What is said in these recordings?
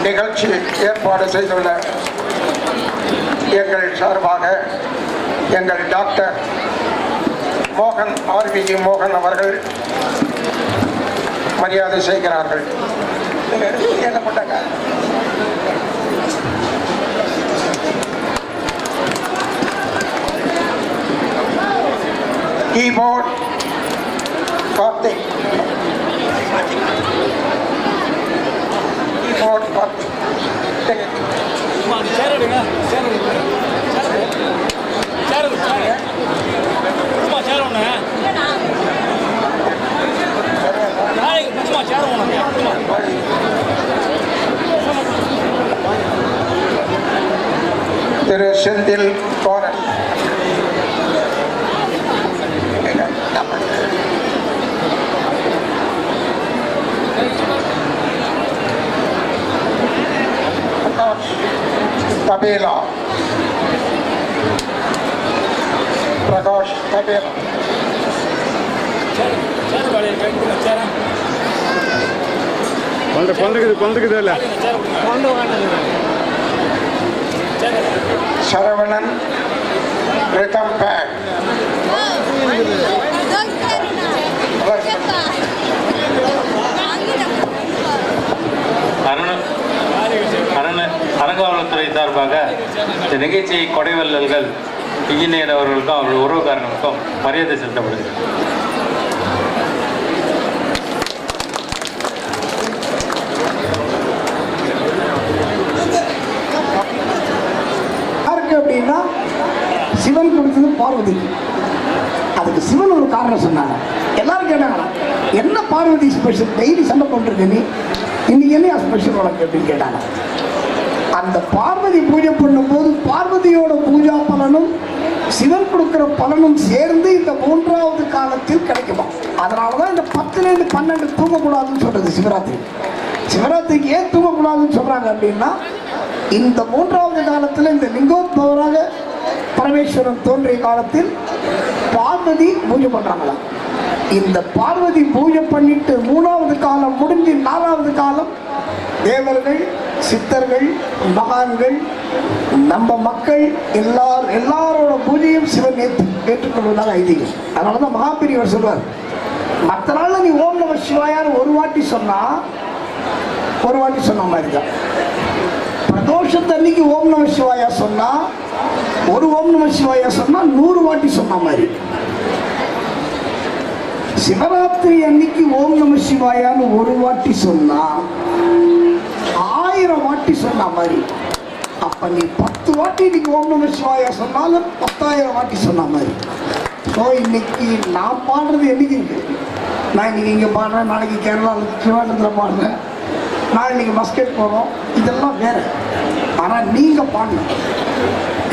நிகழ்ச்சி ஏற்பாடு செய்துள்ள எங்கள் சார்பாக எங்கள் டாக்டர் மோகன் ஆர்விஜி மோகன் அவர்கள் மரியாதை செய்கிறார்கள். என்ன பண்ணாங்க? Keyboard Karthik, keyboard Karthik. Thiru Senthil Koran, tabla Prakash tabla, Saravanan rhythm பேக், அரங்காவலத்துறை சார்பாக இந்த நிகழ்ச்சியை கொடைவள்ளல்கள் இன்ஜினியர் அவர்களுக்கும் அவர்கள் உறவுக்காரர்களுக்கும் மரியாதை செலுத்தப்படுகிறது. அப்படின்னா சிவன் கொடுத்தது பார்வதி. அதுக்கு சிவன் ஒரு காரணம் சொன்னாங்க. எல்லாரும் கேட்டாங்க, என்ன பார்வதி ஸ்பெஷல்? டெய்லி சண்டை போட்டுருக்க நீ, இன்னைக்கு என்ன ஸ்பெஷல் உனக்கு அப்படின்னு கேட்டாங்க. அந்த பார்வதி பூஜை பண்ணும்போது பார்வதியோட பூஜா பலனும் சிவன் கொடுக்கிற பலனும் சேர்ந்து இந்த 3வது காலத்தில் கிடைக்குமா. அதனாலதான் இந்த 10லேருந்து 12 தூங்கக்கூடாதுன்னு சொல்றது சிவராத்திரி. சிவராத்திரிக்கு ஏன் தூங்கக்கூடாதுன்னு சொல்றாங்க அப்படின்னா, இந்த 3வது காலத்தில் இந்த லிங்கோத்பவராக பரமேஸ்வரன் தோன்றிய காலத்தில் பார்வதி பூஜை பண்றாங்களாம். இந்த பார்வதி பூஜை பண்ணிட்டு 3வது காலம் முடிஞ்சு 4வது காலம் தேவர்கள், சித்தர்கள், மகான்கள், நம்ம மக்கள் எல்லாரோட பூஜையும் சிவன் ஏற்றுக்கொள்வதாக ஐதீகம். அதனாலதான் மகாபெரியவர் சொல்வார், மற்ற நாள் நீ ஓம் நம சிவாயான்னு ஒரு வாட்டி சொன்ன மாதிரி தான். பிரதோஷத்து அன்னைக்கு ஓம் நம சிவாயா சொன்னா, ஒரு ஓம் நம சிவாயா சொன்னா 100 வாட்டி சொன்ன மாதிரி. சிவராத்திரி அன்னைக்கு ஓம் நம சிவாயான்னு ஒரு வாட்டி சொன்னா 1000 வாட்டி சொன்ன மாதிரி. அப்ப நீ 10 வாட்டி இன்னைக்கு ஓம் நம சிவாயா சொன்னாலும் 10,000 வாட்டி சொன்ன மாதிரி. ஸோ இன்னைக்கு நான் பாடுறது என்னைக்கு இருக்கு, நான் இன்னைக்கு இங்கே பாடுறேன், நாளைக்கு கேரளா திருவாரூரத்தில் பாடுறேன், நான் இன்னைக்கு மஸ்கெட் போகிறோம், இதெல்லாம் வேற. ஆனால் நீங்கள் பாடணும்.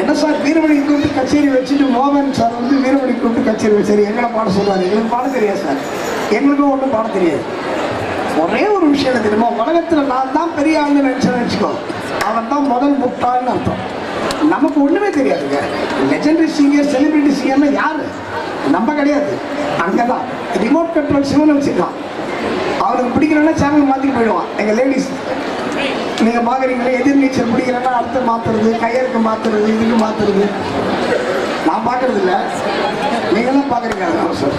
என்ன சார் வீரமணி கூப்பிட்டு கச்சேரி வச்சுட்டு மோகன் சார் வந்து வீரமணி கூப்பிட்டு கச்சேரி வச்சு எங்களை பாட சொல்லுவார். எங்களுக்கு பாட தெரியாது சார், எங்களுக்கும் ஒன்றும் பாட தெரியாது. ஒரே ஒரு விஷயம் தெரியுமா, உலகத்தில் நான் தான் பெரிய ஆளுன்னு நினச்சோ, அவன் தான் முதல் முட்டாள்னு அர்த்தம். நமக்கு ஒன்றுமே தெரியாதுங்க. லெஜெண்டரி சிங்கர், செலிபிரிட்டி சிங்கர்னா யாரு? நம்ம கிடையாது. அங்கே தான் ரிமோட் கண்ட்ரோல் சிவன் வச்சுக்கலாம். அவனுக்கு பிடிக்கலன்னா சேனல் மாற்றிட்டு போயிடுவான். எங்கள் லேடிஸ் நீங்கள் பார்க்குறீங்களே, எதிர்நீச்சல் பிடிக்கலன்னா அடுத்து மாற்றுறது, கையெழுக்கு மாற்றுறது, இதுக்கு மாற்றுறது. நான் பார்க்கறது இல்லை, நீங்கள் தான் பார்க்குறீங்க. அதனால சார்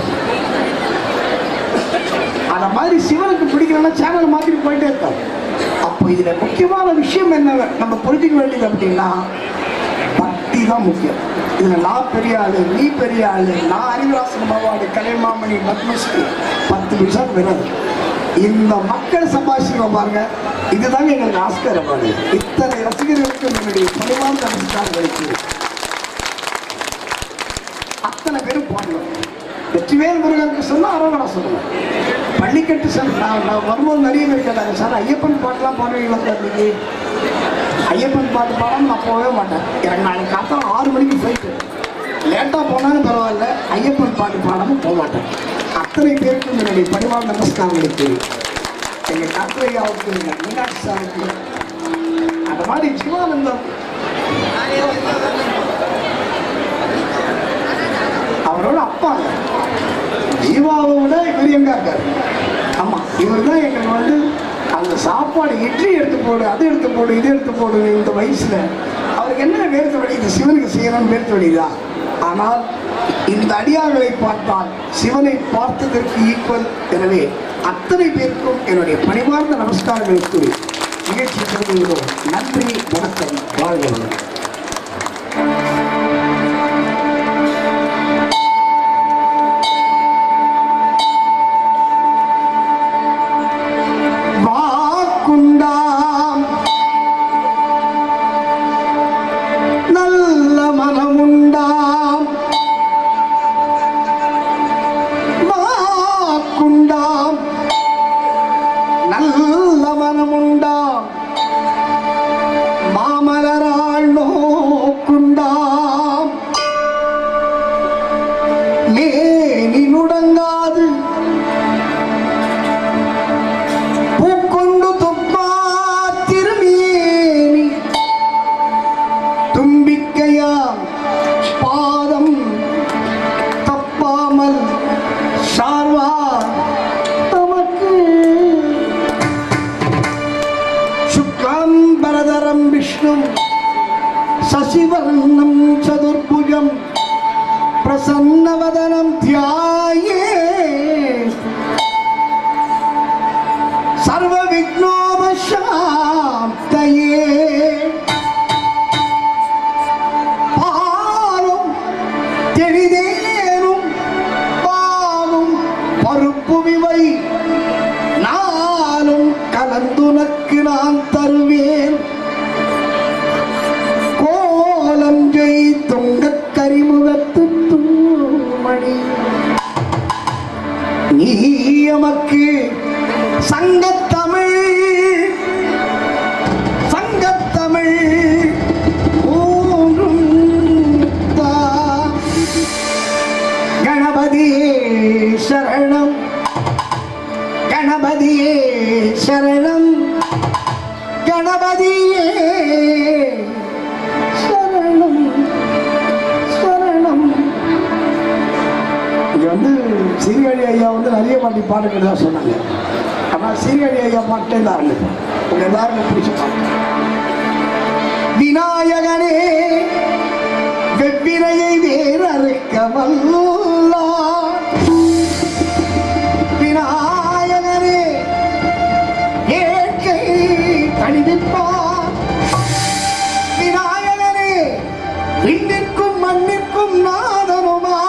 அந்த மாதிரி சிவனுக்கு பிடிக்கலன்னா சேனல் மாற்றிட்டு போயிட்டே இருக்காரு. அப்போ இதில் முக்கியமான விஷயம் என்ன நம்ம புரிஞ்சுக்க வேண்டியது அப்படின்னா, பக்தி தான் முக்கியம். இதில் நான் பெரிய ஆளு, நீ பெரிய ஆளு, நான் அறிவராசன் அவார்டு, கலைமாமணி, பத்மஸ்ரீ 10 நிமிஷம் வராது. இந்த மக்கள் சம்பாஷிக்க பாருங்க, இதுதாங்க எங்களுக்கு ஆஸ்கர் அவார்டு. இத்தனை ரசிகர்களுக்கு என்னுடைய பணிவான நமஸ்காரங்களுக்கு அத்தனை பேரும் பாடணும். வெற்றிவேல் முருகனுக்கு சொன்னா அரோகணா சொல்லுவேன். பள்ளிக்கட்டு சார் நான் வரும்போது நிறைய பேர் கேட்டாங்க, சார் ஐயப்பன் பாட்டுலாம் பாடுவீங்களா சார்? இன்னைக்கு ஐயப்பன் பாட்டு பாடாமல் நான் போகவே மாட்டேன். எனக்கு நாளைக்கு காத்தாலும் 6 மணிக்கு ஃப்ளைட்டு, லேட்டாக போனாலும் பரவாயில்ல, ஐயப்பன் பாட்டு பாடாமல் போக மாட்டேன். அத்தனை பேருக்கும் என்னுடைய பணிவான நமஸ்காரங்களுக்கு, எங்கள் காத்திரையாவுக்கு, எங்கள் மீனாட்சி சாருக்கு, அந்த மாதிரி ஜீவானந்தம் அவரோட அப்பாங்க. ஜீவாவை விட இவர் எங்க இருக்காரு. ஆமாம், இவர் தான் எங்களுக்கு வந்து அந்த சாப்பாடு இட்லி எடுத்து போடு, அது எடுத்து போடு, இது எடுத்து போடு. இந்த வயசுல அவருக்கு என்ன வேர்த்து வடியுது? சிவனுக்கு செய்யணும்னு வேர்த்து வடியுதா? ஆனால் இந்த அடியார்களை பார்த்தால் சிவனை பார்த்ததற்கு ஈக்குவல். எனவே அத்தனை பேருக்கும் என்னுடைய பணிவார்ந்த நமஸ்காரங்களை கூறி நிகழ்ச்சி தொடங்குகிறோம். நன்றி, வணக்கம், வாழ்க வளமுடன். शशिवर्णं चतुर्भुजं प्रसन्नवदनं ध्यायेत् सर्वविघ्नोपशान्तये பாலும் தெளிதேனும் பாலும் பருப்புமிவை நாளும் கலந்துனக்கு நான் தருவேன். கோலஞ்சை தொங்கக் கரிமுகத்து தூமணி நீ எமக்கு சங்கத்தமிழ் गणपतिये शरणं गणपतिये शरणं गणपतिये शरणं शरणं. இங்கே வந்து சீர்காழி ஐயா வந்து நிறைய பாட்டி பாட்டுக்கிட்டு தான் சொன்னாங்க. ஆனால் சீர்காழி ஐயா பாட்டே தான் இருந்துப்போம். உங்கள் எல்லாருக்கும் பிடிச்ச பாட்டு. விநாயகனே வெவ்வினையை வேறறுக்க வல்லார். விநாயகனே ஏற்கை தணிவிப்பார். விநாயகனே விண்ணிற்கும் மண்ணிற்கும் நாதனுமா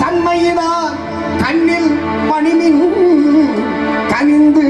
தன்மையினார் கண்ணில் பணிமின் கனிந்து